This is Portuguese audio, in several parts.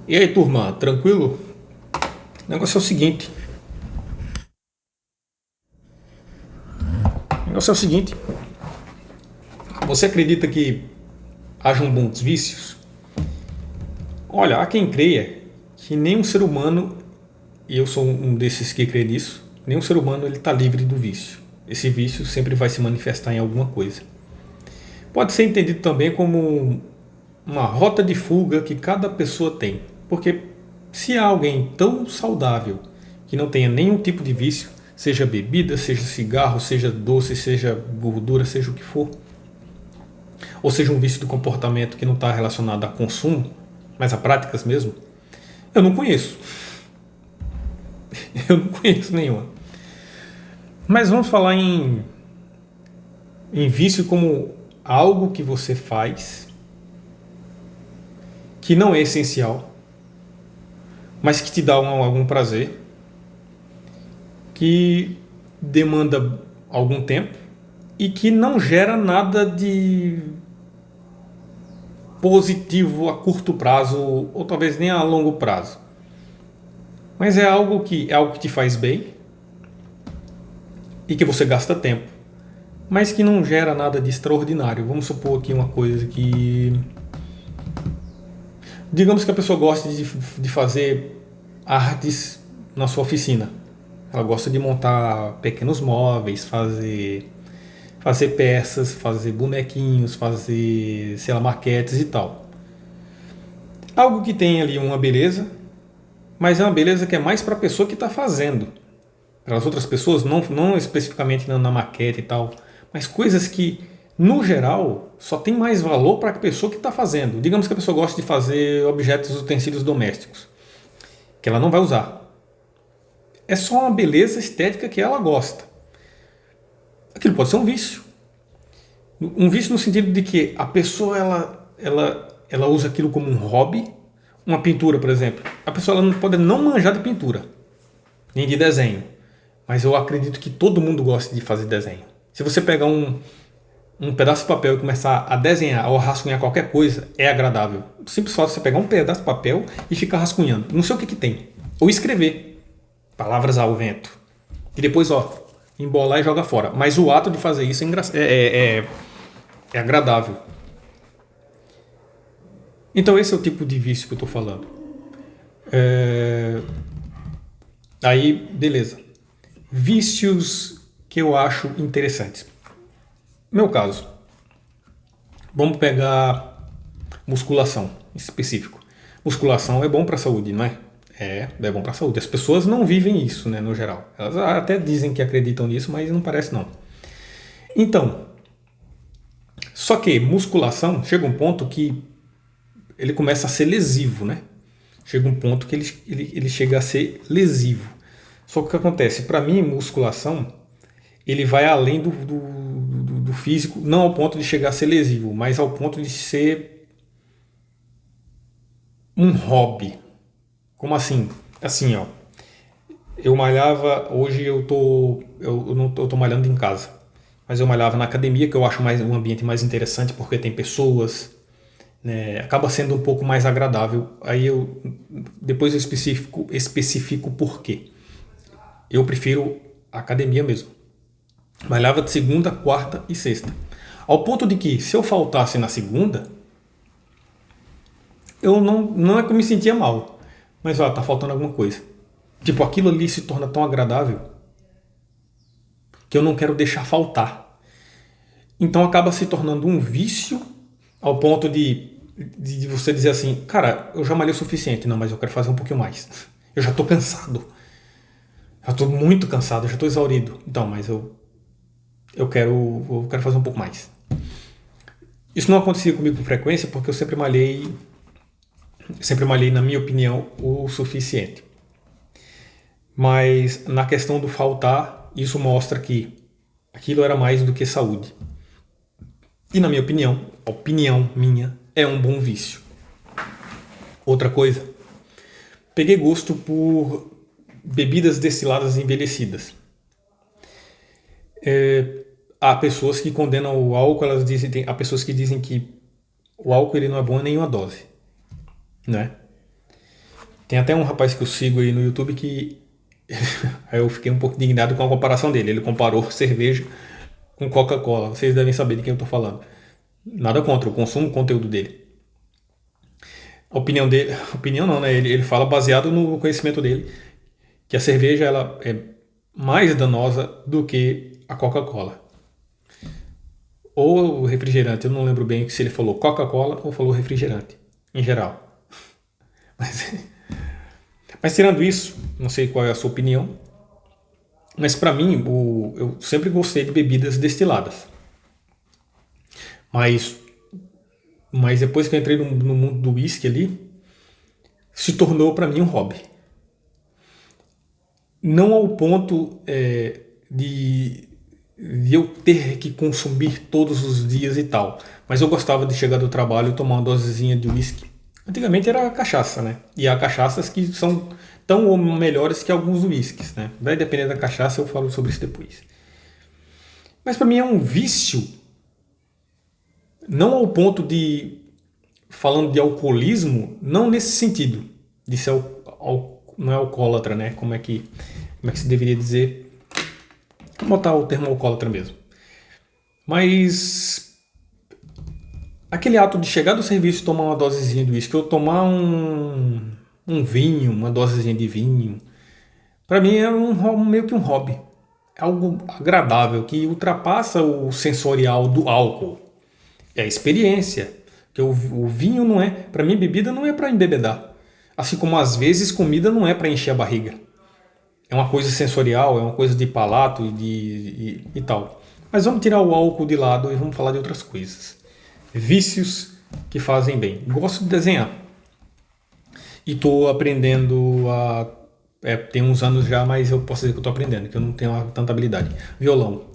E aí, turma, tranquilo? O negócio é o seguinte. O negócio é o seguinte. Você acredita que hajam bons vícios? Olha, há quem creia que nenhum ser humano, e eu sou um desses que crê nisso, nenhum ser humano ele está livre do vício. Esse vício sempre vai se manifestar em alguma coisa. Pode ser entendido também como uma rota de fuga que cada pessoa tem. Porque se há alguém tão saudável que não tenha nenhum tipo de vício, seja bebida, seja cigarro, seja doce, seja gordura, seja o que for, ou seja um vício do comportamento que não está relacionado a consumo, mas a práticas mesmo, eu não conheço. Eu não conheço nenhuma. Mas vamos falar em vício como algo que você faz que não é essencial, mas que te dá algum prazer, que demanda algum tempo e que não gera nada de positivo a curto prazo ou talvez nem a longo prazo. Mas é algo que te faz bem e que você gasta tempo, mas que não gera nada de extraordinário. Vamos supor aqui uma coisa que, digamos que a pessoa gosta de fazer artes na sua oficina. Ela gosta de montar pequenos móveis, fazer peças, fazer bonequinhos, fazer, sei lá, maquetes e tal. Algo que tem ali uma beleza, mas é uma beleza que é mais para a pessoa que está fazendo. Para as outras pessoas, não especificamente na maquete e tal, mas coisas que, no geral, só tem mais valor para a pessoa que está fazendo. Digamos que a pessoa gosta de fazer objetos, utensílios domésticos, que ela não vai usar. É só uma beleza estética que ela gosta. Aquilo pode ser um vício. Um vício no sentido de que a pessoa ela usa aquilo como um hobby. Uma pintura, por exemplo. A pessoa ela pode não manjar de pintura, nem de desenho. Mas eu acredito que todo mundo gosta de fazer desenho. Se você pegar um pedaço de papel e começar a desenhar ou a rascunhar qualquer coisa, é agradável. Simples só você pegar um pedaço de papel e ficar rascunhando. Não sei o que tem. Ou escrever. Palavras ao vento. E depois, embolar e jogar fora. Mas o ato de fazer isso é agradável. Então esse é o tipo de vício que eu estou falando. Aí, beleza. Vícios que eu acho interessantes. Meu caso, vamos pegar musculação em específico. Musculação é bom para a saúde, não é? É bom para a saúde. As pessoas não vivem isso, né, no geral. Elas até dizem que acreditam nisso, mas não parece não. Então, só que musculação chega um ponto que ele começa a ser lesivo, né? Chega um ponto que ele chega a ser lesivo. Só que o que acontece? Para mim, musculação, ele vai além do físico, não ao ponto de chegar a ser lesivo, mas ao ponto de ser um hobby. Como assim? Assim, ó. Eu malhava, hoje eu não tô malhando em casa, mas eu malhava na academia, que eu acho mais um ambiente mais interessante porque tem pessoas, né, acaba sendo um pouco mais agradável. Aí eu depois eu especifico por quê. Eu prefiro a academia mesmo. Malhava de segunda, quarta e sexta. Ao ponto de que, se eu faltasse na segunda, eu não é que eu me sentia mal. Mas, tá faltando alguma coisa. Tipo, aquilo ali se torna tão agradável que eu não quero deixar faltar. Então acaba se tornando um vício ao ponto de você dizer assim, cara, eu já malhei o suficiente. Não, mas eu quero fazer um pouquinho mais. Eu já estou cansado. Já estou muito cansado, já estou exaurido. Então, mas eu quero fazer um pouco mais. Isso não acontecia comigo com frequência porque eu sempre malhei, na minha opinião, o suficiente. Mas na questão do faltar, isso mostra que aquilo era mais do que saúde. E na minha opinião, a opinião minha, é um bom vício. Outra coisa, peguei gosto por bebidas destiladas envelhecidas. Há pessoas que condenam o álcool, há pessoas que dizem que o álcool ele não é bom em nenhuma dose, né? Tem até um rapaz que eu sigo aí no YouTube que aí eu fiquei um pouco indignado com a comparação dele. Ele comparou cerveja com Coca-Cola. Vocês devem saber de quem eu estou falando. Nada contra, eu consumo o conteúdo dele. A opinião dele, opinião não, né? Ele fala baseado no conhecimento dele que a cerveja ela é mais danosa do que a Coca-Cola. Ou o refrigerante, eu não lembro bem se ele falou Coca-Cola ou falou refrigerante, em geral. Mas, mas tirando isso, não sei qual é a sua opinião, mas para mim, eu sempre gostei de bebidas destiladas. Mas, mas depois que eu entrei no mundo do whisky ali, se tornou para mim um hobby. Não ao ponto de eu ter que consumir todos os dias e tal. Mas eu gostava de chegar do trabalho e tomar uma dosezinha de whisky. Antigamente era cachaça, né? E há cachaças que são tão ou melhores que alguns whiskies, né? Vai depender da cachaça, eu falo sobre isso depois. Mas para mim é um vício, não ao ponto de, falando de alcoolismo, não nesse sentido, de ser não é alcoólatra, né? Como é que se deveria dizer? Vou botar o termo alcoólatra mesmo. Mas aquele ato de chegar do serviço e tomar uma dosezinha de uísque, ou tomar um vinho, uma dosezinha de vinho, para mim é meio que um hobby. É algo agradável, que ultrapassa o sensorial do álcool. É a experiência. Porque o vinho não é, para mim, bebida não é para embebedar. Assim como às vezes comida não é para encher a barriga. É uma coisa sensorial, é uma coisa de palato e tal. Mas vamos tirar o álcool de lado e vamos falar de outras coisas. Vícios que fazem bem. Gosto de desenhar. E estou aprendendo a... tem uns anos já, mas eu posso dizer que eu estou aprendendo, que eu não tenho tanta habilidade. Violão.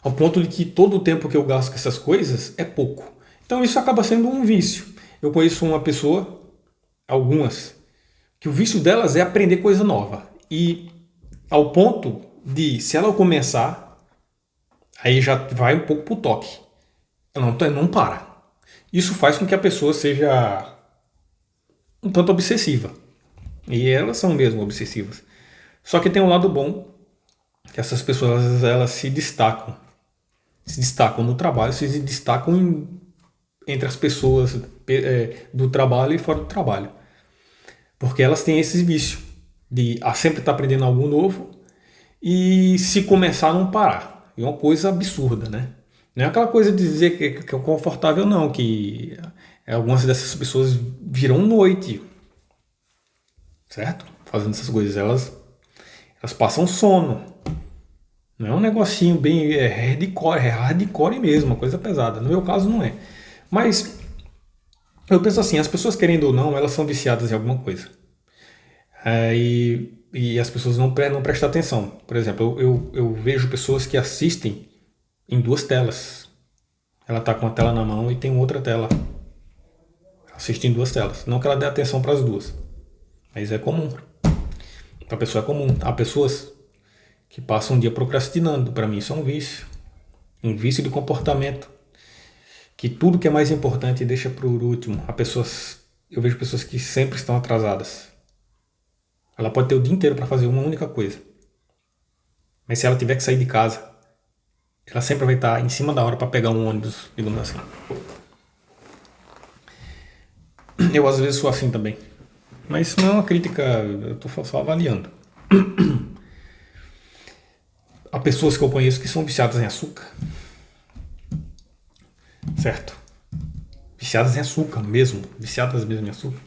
Ao ponto de que todo o tempo que eu gasto com essas coisas é pouco. Então isso acaba sendo um vício. Eu conheço uma pessoa, algumas, que o vício delas é aprender coisa nova. E ao ponto de, se ela começar, aí já vai um pouco pro toque. Ela não para. Isso faz com que a pessoa seja um tanto obsessiva. E elas são mesmo obsessivas. Só que tem um lado bom, que essas pessoas elas se destacam. Se destacam no trabalho, se destacam entre as pessoas do trabalho e fora do trabalho. Porque elas têm esse vício de sempre estar aprendendo algo novo e se começar a não parar. É uma coisa absurda, né? Não é aquela coisa de dizer que é confortável, não, que algumas dessas pessoas viram noite, certo? Fazendo essas coisas, elas passam sono. Não é um negocinho bem hardcore mesmo, uma coisa pesada. No meu caso não é. Mas eu penso assim, as pessoas querendo ou não, elas são viciadas em alguma coisa. E as pessoas não prestam atenção. Por exemplo, eu vejo pessoas que assistem em duas telas. Ela está com uma tela na mão e tem outra tela. Assiste em duas telas. Não que ela dê atenção para as duas. Mas é comum. Para a pessoa é comum. Há pessoas que passam um dia procrastinando. Para mim isso é um vício. Um vício de comportamento. Que tudo que é mais importante deixa para o último. Eu vejo pessoas que sempre estão atrasadas. Ela pode ter o dia inteiro para fazer uma única coisa. Mas se ela tiver que sair de casa, ela sempre vai estar em cima da hora para pegar um ônibus, digamos assim. Eu às vezes sou assim também. Mas isso não é uma crítica, eu estou só avaliando. Há pessoas que eu conheço que são viciadas em açúcar. Certo? Viciadas em açúcar mesmo. Viciadas mesmo em açúcar.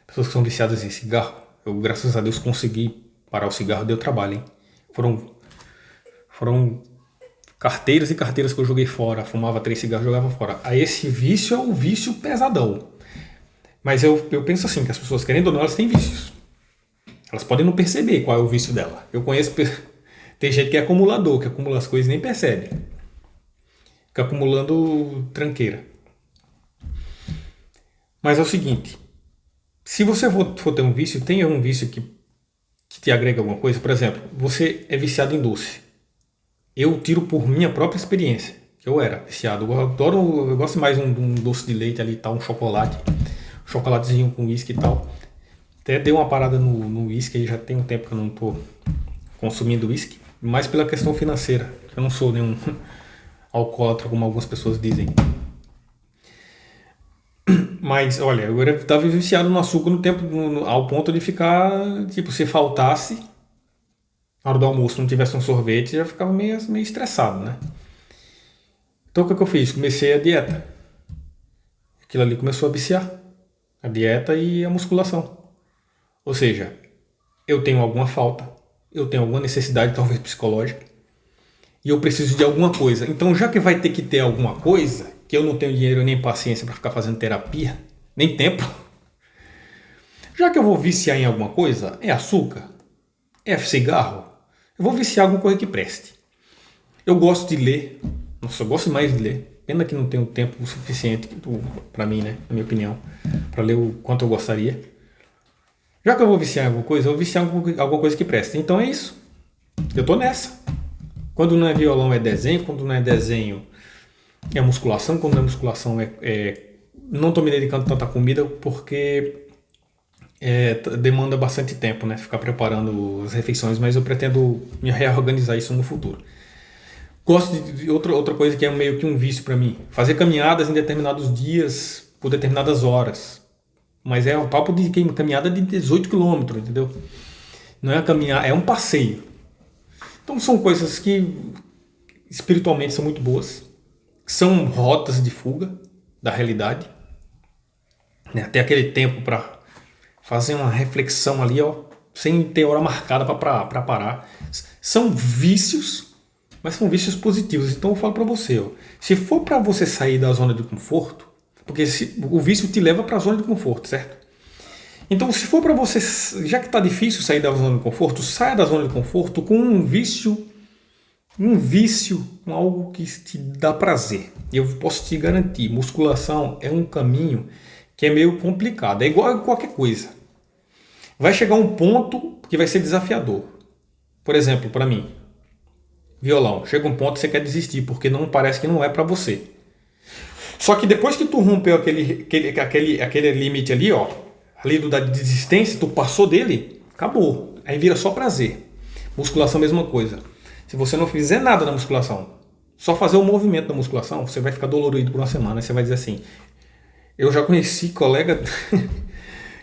Pessoas que são viciadas em cigarro. Eu, graças a Deus, consegui parar o cigarro, deu trabalho, hein? Foram carteiras e carteiras que eu joguei fora. Fumava 3 cigarros e jogava fora. Aí esse vício é um vício pesadão. Mas eu penso assim, que as pessoas, querendo ou não, elas têm vícios. Elas podem não perceber qual é o vício dela. Eu conheço... Tem gente que é acumulador, que acumula as coisas e nem percebe. Fica acumulando tranqueira. Mas é o seguinte... Se você for ter um vício, tenha um vício que te agrega alguma coisa. Por exemplo, você é viciado em doce. Eu tiro por minha própria experiência, que eu era viciado. Eu gosto mais de um doce de leite ali, tal, um chocolate. Um chocolatezinho com uísque e tal. Até dei uma parada no whisky, já tem um tempo que eu não estou consumindo whisky, mais pela questão financeira. Eu não sou nenhum alcoólatra, como algumas pessoas dizem. Mas, olha, eu estava viciado no açúcar no tempo, ao ponto de ficar, tipo, se faltasse, na hora do almoço não tivesse um sorvete, já ficava meio estressado, né? Então o que eu fiz? Comecei a dieta. Aquilo ali começou a viciar. A dieta e a musculação. Ou seja, eu tenho alguma falta, eu tenho alguma necessidade, talvez psicológica, e eu preciso de alguma coisa. Então, já que vai ter que ter alguma coisa, que eu não tenho dinheiro nem paciência para ficar fazendo terapia, nem tempo, já que eu vou viciar em alguma coisa, é açúcar, é cigarro, eu vou viciar em alguma coisa que preste. Eu gosto de ler, nossa, eu gosto mais de ler. Pena que não tenho tempo suficiente para mim, né, na minha opinião, para ler o quanto eu gostaria. Já que eu vou viciar em alguma coisa, eu vou viciar em alguma coisa que presta. Então é isso. Eu tô nessa. Quando não é violão é desenho, quando não é desenho é musculação, quando não é musculação não tô me dedicando tanto à comida porque demanda bastante tempo, né? Ficar preparando as refeições, mas eu pretendo me reorganizar isso no futuro. Gosto de outra coisa que é meio que um vício para mim. Fazer caminhadas em determinados dias, por determinadas horas. Mas é um papo de caminhada de 18 quilômetros, entendeu? Não é caminhar, é um passeio. Então são coisas que espiritualmente são muito boas. São rotas de fuga da realidade. Né? Ter aquele tempo para fazer uma reflexão ali, ó, sem ter hora marcada para parar. São vícios, mas são vícios positivos. Então eu falo para você, ó, se for para você sair da zona de conforto, porque o vício te leva para a zona de conforto, certo? Então, se for para você, já que está difícil sair da zona de conforto, saia da zona de conforto com um vício, com algo que te dá prazer. E eu posso te garantir, musculação é um caminho que é meio complicado, é igual a qualquer coisa. Vai chegar um ponto que vai ser desafiador. Por exemplo, para mim, violão, chega um ponto que você quer desistir, porque não parece que não é para você. Só que depois que tu rompeu aquele limite ali, ó, ali da desistência, tu passou dele, acabou. Aí vira só prazer. Musculação, mesma coisa. Se você não fizer nada na musculação, só fazer o movimento da musculação, você vai ficar dolorido por uma semana. Aí você vai dizer assim, eu já conheci colega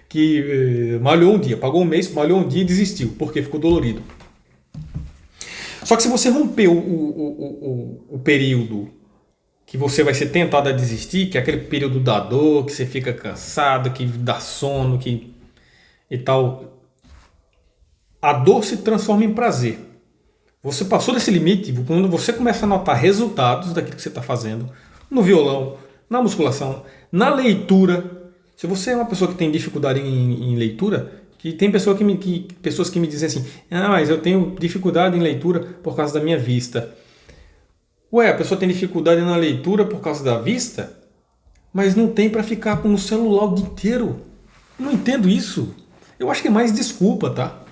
que malhou um dia, pagou um mês, malhou um dia e desistiu, porque ficou dolorido. Só que se você romper o período que você vai ser tentado a desistir, que é aquele período da dor, que você fica cansado, que dá sono, e tal. A dor se transforma em prazer. Você passou desse limite, quando você começa a notar resultados daquilo que você está fazendo, no violão, na musculação, na leitura. Se você é uma pessoa que tem dificuldade em leitura, que tem pessoas que me dizem assim, mas eu tenho dificuldade em leitura por causa da minha vista. Ué, a pessoa tem dificuldade na leitura por causa da vista, mas não tem para ficar com o celular o dia inteiro. Eu não entendo isso. Eu acho que é mais desculpa, tá?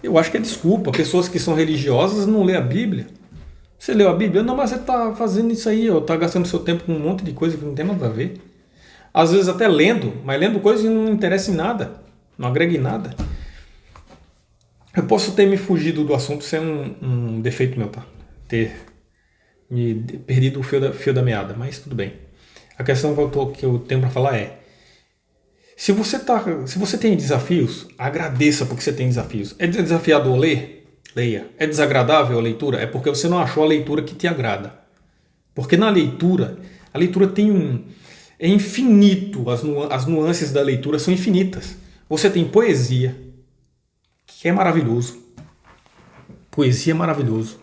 Eu acho que é desculpa. Pessoas que são religiosas não lêem a Bíblia. Você leu a Bíblia? Não, mas você tá fazendo isso aí, ó, tá gastando seu tempo com um monte de coisa que não tem nada a ver. Às vezes até lendo, mas lendo coisas que não interessam em nada, não agrega em nada. Eu posso ter me fugido do assunto sem um defeito meu, tá? Ter me perdido o fio da meada, mas tudo bem. A questão que eu tenho para falar é: se você tem desafios, agradeça porque você tem desafios. É desafiador ler? Leia. É desagradável a leitura? É porque você não achou a leitura que te agrada. Porque na leitura, a leitura tem é infinito, as nuances da leitura são infinitas. Você tem poesia, que é maravilhoso. Poesia é maravilhoso.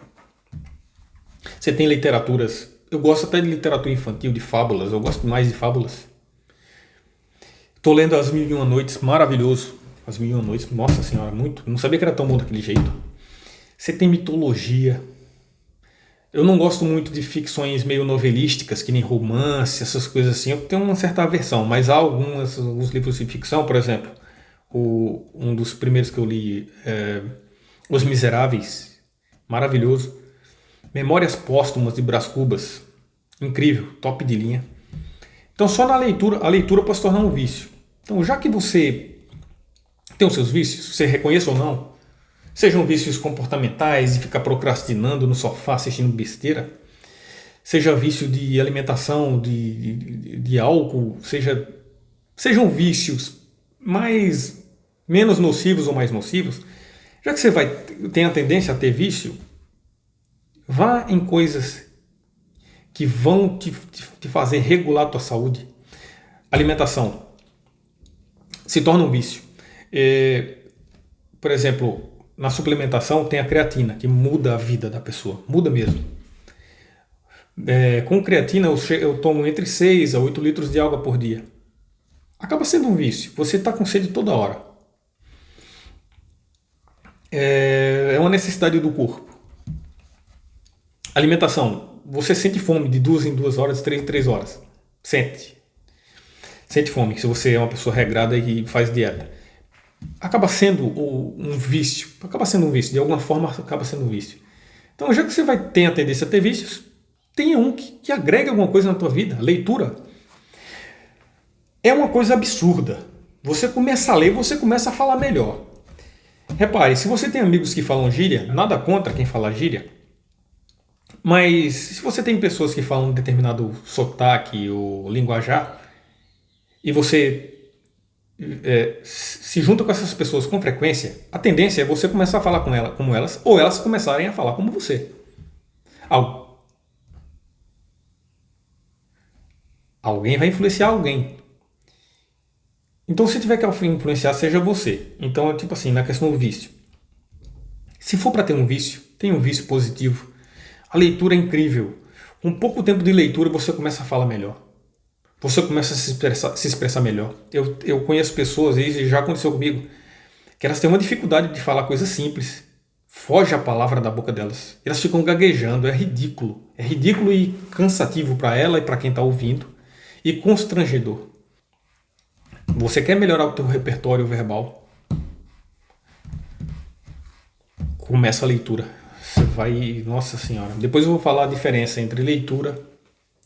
Você tem literaturas, eu gosto até de literatura infantil, de fábulas, eu gosto mais de fábulas. Estou lendo As Mil e Uma Noites, maravilhoso. As Mil e Uma Noites, nossa senhora, muito. Não sabia que era tão bom daquele jeito. Você tem mitologia. Eu não gosto muito de ficções meio novelísticas, que nem romance, essas coisas assim. Eu tenho uma certa aversão, mas há alguns livros de ficção, por exemplo, um dos primeiros que eu li, Os Miseráveis, maravilhoso. Memórias Póstumas de Brás Cubas, incrível, top de linha. Então só na leitura, a leitura pode se tornar um vício. Então já que você Tem os seus vícios, você reconheça ou não. Sejam vícios comportamentais, de ficar procrastinando no sofá assistindo besteira. Seja vício de alimentação, de álcool, sejam vícios menos nocivos ou mais nocivos. Já que você tem a tendência a ter vício, vá em coisas que vão te fazer regular a tua saúde. Alimentação se torna um vício. Por exemplo, na suplementação tem a creatina, que muda a vida da pessoa, muda mesmo. Com creatina eu tomo entre 6 a 8 litros de água por dia. Acaba sendo um vício, você está com sede toda hora. É uma necessidade do corpo. Alimentação, você sente fome de 2 em 2 horas, 3 em 3 horas. Sente fome, se você é uma pessoa regrada e faz dieta. Acaba sendo um vício, de alguma forma acaba sendo um vício. Então, já que você tem a tendência a ter vícios, tenha um que agregue alguma coisa na tua vida. Leitura é uma coisa absurda. Você começa a ler, você começa a falar melhor. Repare, se você tem amigos que falam gíria, nada contra quem fala gíria, mas se você tem pessoas que falam um determinado sotaque ou linguajar, e você se junta com essas pessoas com frequência, a tendência é você começar a falar como elas, ou elas começarem a falar como você. Alguém vai influenciar alguém. Então, se tiver que influenciar, seja você. Então, tipo assim, na questão do vício. Se for para ter um vício, tem um vício positivo. A leitura é incrível. Com pouco tempo de leitura, você começa a falar melhor. Você começa a se expressar melhor. Eu conheço pessoas, e já aconteceu comigo, que elas têm uma dificuldade de falar coisas simples. Foge a palavra da boca delas. Elas ficam gaguejando, é ridículo. É ridículo e cansativo para ela e para quem está ouvindo. E constrangedor. Você quer melhorar o teu repertório verbal? Começa a leitura. Você vai... Nossa Senhora. Depois eu vou falar a diferença entre leitura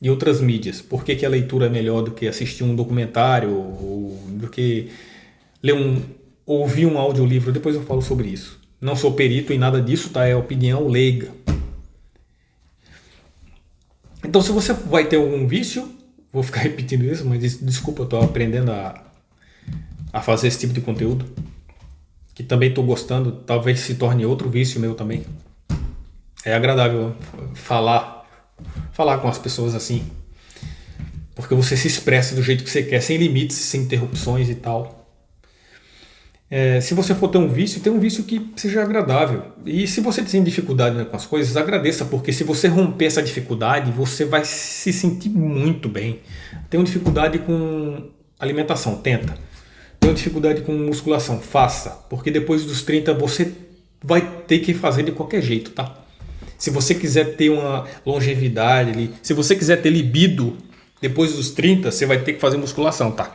e outras mídias. Por que a leitura é melhor do que assistir um documentário ou do que ouvir um audiolivro? Depois eu falo sobre isso. Não sou perito em nada disso, tá? É opinião leiga. Então, se você vai ter algum vício, vou ficar repetindo isso, mas desculpa, eu estou aprendendo a fazer esse tipo de conteúdo, que também estou gostando, talvez se torne outro vício meu também. É agradável falar com as pessoas assim, porque você se expressa do jeito que você quer, sem limites, sem interrupções e tal. Se você for ter um vício, tem um vício que seja agradável. E se você tem dificuldade com as coisas, agradeça, porque se você romper essa dificuldade, você vai se sentir muito bem. Tenho dificuldade com alimentação, tenta. Tenho dificuldade com musculação, faça, porque depois dos 30 você vai ter que fazer de qualquer jeito, tá? Se você quiser ter uma longevidade, se você quiser ter libido depois dos 30, você vai ter que fazer musculação, tá?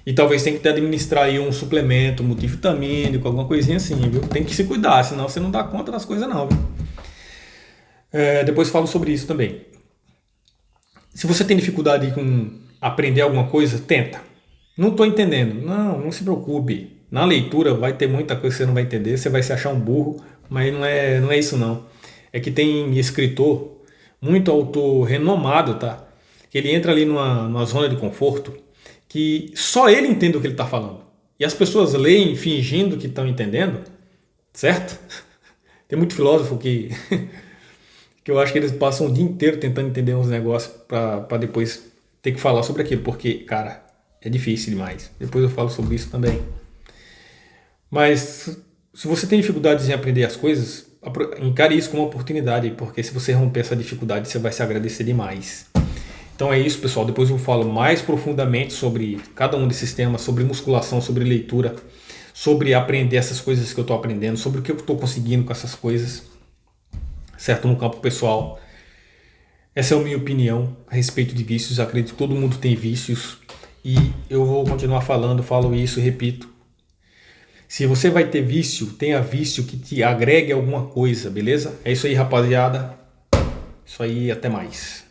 E talvez tenha que administrar aí um suplemento multivitamínico, alguma coisinha assim, viu? Tem que se cuidar, senão você não dá conta das coisas não, viu? Depois falo sobre isso também. Se você tem dificuldade com aprender alguma coisa, tenta. Não estou entendendo. Não se preocupe. Na leitura vai ter muita coisa que você não vai entender, você vai se achar um burro, mas não é isso não. É que tem escritor, muito autor renomado, tá? Que ele entra ali numa zona de conforto, que só ele entende o que ele está falando. E as pessoas leem fingindo que estão entendendo, certo? Tem muito filósofo que eu acho que eles passam o dia inteiro tentando entender uns negócios para depois ter que falar sobre aquilo, porque, cara, é difícil demais. Depois eu falo sobre isso também. Mas se você tem dificuldades em aprender as coisas, encare isso como uma oportunidade, porque se você romper essa dificuldade, você vai se agradecer demais. Então é isso, pessoal. Depois eu falo mais profundamente sobre cada um desses temas, sobre musculação, sobre leitura, sobre aprender essas coisas que eu estou aprendendo, sobre o que eu estou conseguindo com essas coisas, certo? No campo pessoal. Essa é a minha opinião a respeito de vícios. Acredito que todo mundo tem vícios e eu vou continuar falando, falo isso e repito. Se você vai ter vício, tenha vício que te agregue alguma coisa, beleza? É isso aí, rapaziada. Isso aí, até mais.